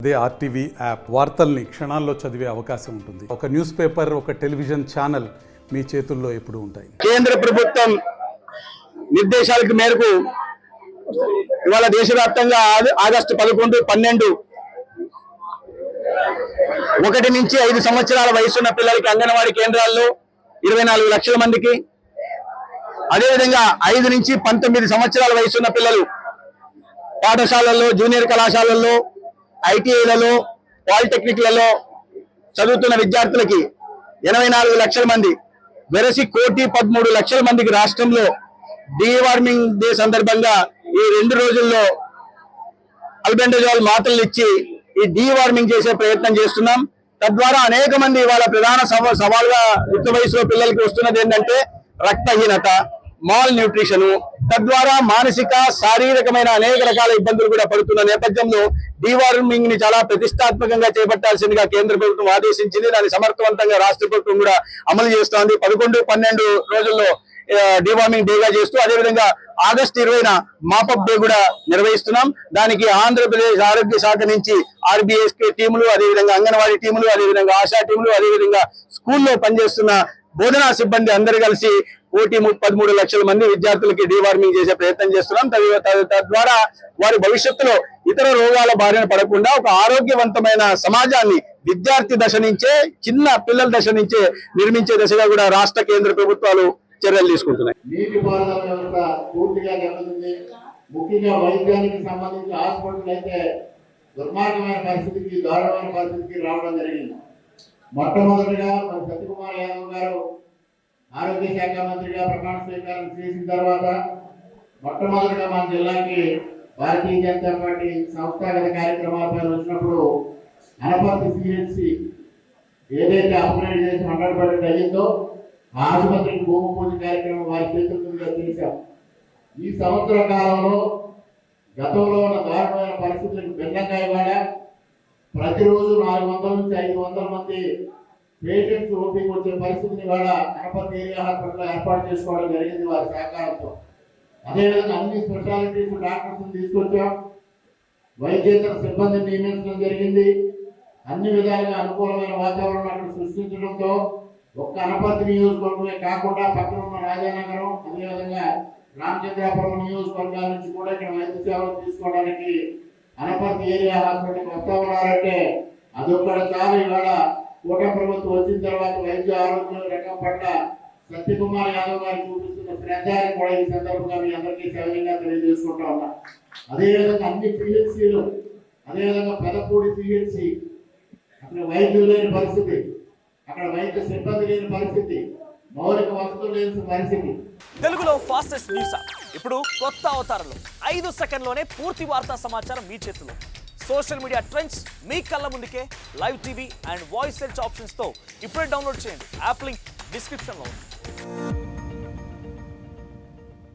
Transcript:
అదే RTV app వార్తల్ని క్షణాల్లో చదివే అవకాశం ఉంటుంది. ఒక న్యూస్ పేపర్, ఒక టెలివిజన్ ఛానల్ మీ చేతుల్లో ఎప్పుడూ ఉంటాయి. కేంద్ర ప్రభుత్వం నిర్దేశాలకు మేరకు ఇవాళ దేశవ్యాప్తంగా ఆగస్టు 11, 12 1 నుంచి 5 సంవత్సరాల వయసున్న పిల్లలకి అంగన్వాడీ కేంద్రాల్లో 24 లక్షల మందికి, అదేవిధంగా 5 నుంచి 19 సంవత్సరాల వయసున్న పిల్లలు పాఠశాలల్లో, జూనియర్ కళాశాలల్లో, ఐటీఐలలో, పాలిటెక్నిక్లలో చదువుతున్న విద్యార్థులకి 84 లక్షల మంది, వెరసి 1,13,00,000 మందికి రాష్ట్రంలో డీవార్మింగ్ డే సందర్భంగా ఈ 2 రోజుల్లో అల్బెండజోల్ మాత్రలు ఇచ్చి ఈ డీవార్మింగ్ చేసే ప్రయత్నం చేస్తున్నాం. తద్వారా అనేక మంది ఇవాళ ప్రధాన సవాలుగా యుక్త వయసులో పిల్లలకి వస్తున్నది ఏంటంటే రక్తహీనత, మాల్ న్యూట్రిషన్, తద్వారా మానసిక, శారీరకమైన అనేక రకాల ఇబ్బందులు కూడా పడుతున్న నేపథ్యంలో డీవార్మింగ్ ని చాలా ప్రతిష్టాత్మకంగా చేపట్టాల్సిందిగా కేంద్ర ప్రభుత్వం ఆదేశించింది. దాన్ని సమర్థవంతంగా రాష్ట్ర ప్రభుత్వం కూడా అమలు చేస్తోంది. 11, 12 రోజుల్లో డీవార్మింగ్ డేగా చేస్తూ, అదేవిధంగా ఆగస్టు 20న మాపప్ డే కూడా నిర్వహిస్తున్నాం. దానికి ఆంధ్రప్రదేశ్ ఆరోగ్య శాఖ నుంచి ఆర్బీఎస్కే టీములు, అదేవిధంగా అంగన్వాడీ టీములు, అదేవిధంగా ఆశా టీములు, అదేవిధంగా స్కూల్లో పనిచేస్తున్న బోధనా సిబ్బంది అందరూ కలిసి 1,13 లక్షల మంది విద్యార్థులకి డీవార్మింగ్ చేసే ప్రయత్నం చేస్తున్నాం. తద్వారా వారి భవిష్యత్తులో ఇతర రోగాల బారిన పడకుండా ఒక ఆరోగ్యవంతమైన సమాజాన్ని విద్యార్థి దశ నుంచే, చిన్న పిల్లల దశ నుంచే నిర్మించే దశగా కూడా రాష్ట్ర, కేంద్ర ప్రభుత్వాలు చర్యలు తీసుకుంటున్నాయి. నీటిపారుదల వ్యవస్థ పూర్తిగా దెబ్బతింది. ముఖ్యంగా వైద్యానికి సంబంధించి హాస్పిటల్ అయితే దుర్మార్గమైన పరిస్థితికి, దారుణమైన పరిస్థితికి రావడం జరిగింది. మొట్టమొదటిగా మన సత్యకుమార్ యాదవ్ గారు ఆరోగ్య శాఖ మంత్రిగా ప్రమాణ స్వీకారం చేసిన తర్వాత మొట్టమొదటిగా మన జిల్లాకి భారతీయ జనతా పార్టీ సంస్థాగత కార్యక్రమాలపై వచ్చినప్పుడు అనపర్తి సిహెచ్సి ఏదైతే అప్గ్రేడ్ చేసి 100% అయ్యిందో ఆ ఆసుపత్రికి భూమి పూజ కార్యక్రమం వారి చేతుల మీదుగా చేశాం. ఈ సంవత్సర కాలంలో గతంలో ఉన్న దారుణమైన పరిస్థితులకు భిన్నంగా ఇవాళ ప్రతిరోజు 400 నుంచి 500 మంది పేషెంట్స్ ఓపీకి వచ్చే పరిస్థితిని ఇవాళ అనపర్తి ఏరియా హాస్పిటల్లో ఏర్పాటు చేసుకోవడం జరిగింది వారి సహకారంతో. అదేవిధంగా అన్ని స్పెషాలిటీస్ డాక్టర్స్ తీసుకొచ్చాం. వైద్యేతర సిబ్బందిని నియమించడం జరిగింది. అన్ని విధాలుగా అనుకూలమైన వాతావరణం అక్కడ సృష్టించడంతో ఒక్క అనపర్తి నియోజకవర్గమే కాకుండా పక్కన ఉన్న రాజానగరం, అదేవిధంగా రామచంద్రాపురం నియోజకవర్గాల నుంచి కూడా ఇక్కడ వైద్య సేవలు తీసుకోవడానికి అనపర్తి ఏరియా హాస్పిటల్కి వస్తా ఉన్నారంటే అదొక్కడ చాలా. ఇవాళ కూటమి ప్రభుత్వం వచ్చిన తర్వాత వైద్య ఆరోగ్య రంగం పట్ల సత్యకుమార్ యాదవ్ గారు చూపిస్తున్న శ్రద్ధని కూడా ఈ సందర్భంగా మీ అందరికీ సవినయంగా తెలియజేసుకుంటా ఉన్నా. అదేవిధంగా అన్ని పిహెచ్సిలు, అదేవిధంగా పెదపూడి సిహెచ్సి అక్కడ వైద్యులు లేని పరిస్థితి, అక్కడ వైద్య సిబ్బంది లేని పరిస్థితి, మౌలిక వసతులు లేని పరిస్థితి. తెలుగులో ఫాస్టెస్ట్ న్యూస్ ఇప్పుడు కొత్త అవతారంలో 5 సెకండ్లోనే పూర్తి వార్తా సమాచారం మీ చేతిలో. సోషల్ మీడియా ట్రెండ్స్ మీ కళ్ళ ముందుకే live TV and voice search options తో ఇప్పుడే డౌన్లోడ్ చేయండి. యాప్ లింక్ డిస్క్రిప్షన్లో ఉంది.